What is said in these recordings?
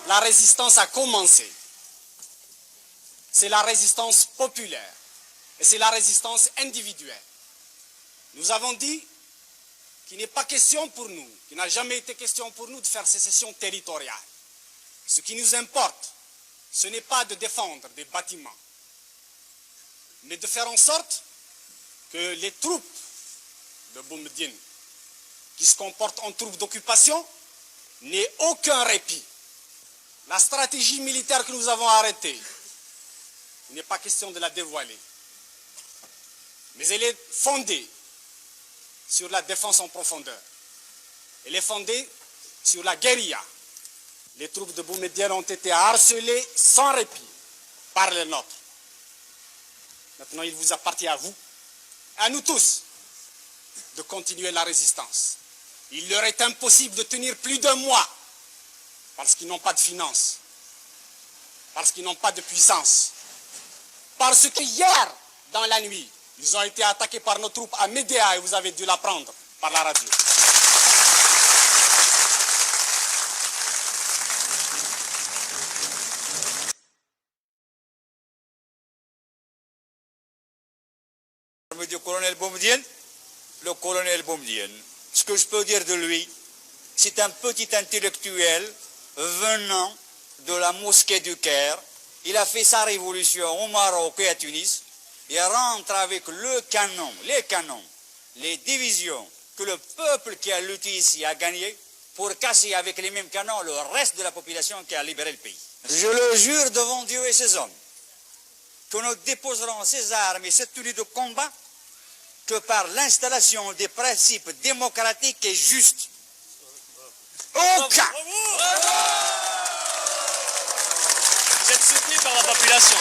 la résistance a commencé. C'est la résistance populaire et c'est la résistance individuelle. Nous avons dit qu'il n'est pas question pour nous, qu'il n'a jamais été question pour nous de faire sécession territoriale. Ce qui nous importe, ce n'est pas de défendre des bâtiments, mais de faire en sorte que les troupes de Boumediene, qui se comportent en troupes d'occupation, n'aient aucun répit. La stratégie militaire que nous avons arrêtée, il n'est pas question de la dévoiler, mais elle est fondée sur la défense en profondeur. Elle est fondée sur la guérilla. Les troupes de Boumediene ont été harcelées sans répit par les nôtres. Maintenant, il vous appartient à vous, à nous tous, de continuer la résistance. Il leur est impossible de tenir plus d'un mois parce qu'ils n'ont pas de finances, parce qu'ils n'ont pas de puissance, parce que hier, dans la nuit, ils ont été attaqués par nos troupes à Médéa et vous avez dû l'apprendre par la radio. Du colonel Boumediene, le colonel Boumediene, ce que je peux dire de lui, c'est un petit intellectuel venant de la mosquée du Caire. Il a fait sa révolution au Maroc et à Tunis. Il rentre avec le canon, les canons, les divisions que le peuple qui a lutté ici a gagné pour casser avec les mêmes canons le reste de la population qui a libéré le pays. Je le jure devant Dieu et ses hommes que nous déposerons ces armes et cette tenue de combat que par l'installation des principes démocratiques et justes. Aucun. Vous êtes soutenu par la population.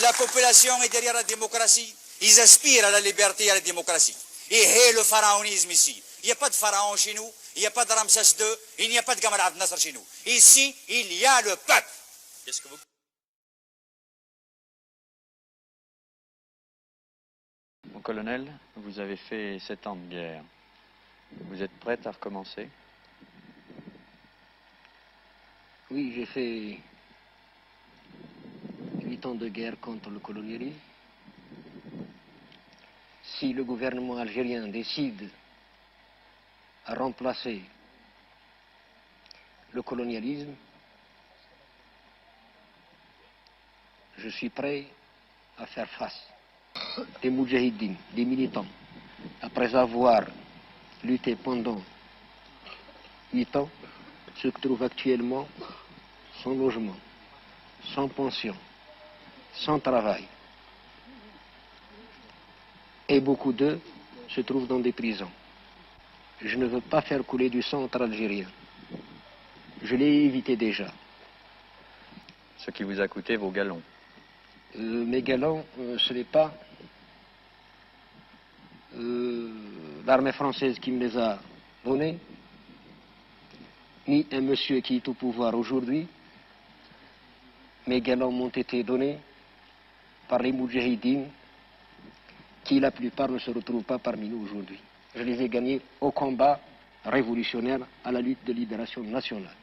La population est derrière la démocratie. Ils aspirent à la liberté et à la démocratie. Et le pharaonisme ici. Il n'y a pas de pharaon chez nous, il n'y a pas de Ramsès II, il n'y a pas de Gamal Abdel Nasser chez nous. Ici, il y a le peuple. Qu'est-ce que vous... Mon colonel, vous avez fait 7 ans de guerre. Vous êtes prête à recommencer? Oui, j'ai fait 8 ans de guerre contre le colonialisme. Si le gouvernement algérien décide à remplacer le colonialisme, je suis prêt à faire face. Des moudjahidines, des militants, après avoir lutté pendant 8 ans, se trouvent actuellement sans logement, sans pension, sans travail. Et beaucoup d'eux se trouvent dans des prisons. Je ne veux pas faire couler du sang entre Algériens. Je l'ai évité déjà. Ce qui vous a coûté vos galons. Mes galons, ce n'est pas l'armée française qui me les a donnés, ni un monsieur qui est au pouvoir aujourd'hui. Mes galons m'ont été donnés par les moudjahidines qui, la plupart, ne se retrouvent pas parmi nous aujourd'hui. Je les ai gagnés au combat révolutionnaire, à la lutte de libération nationale.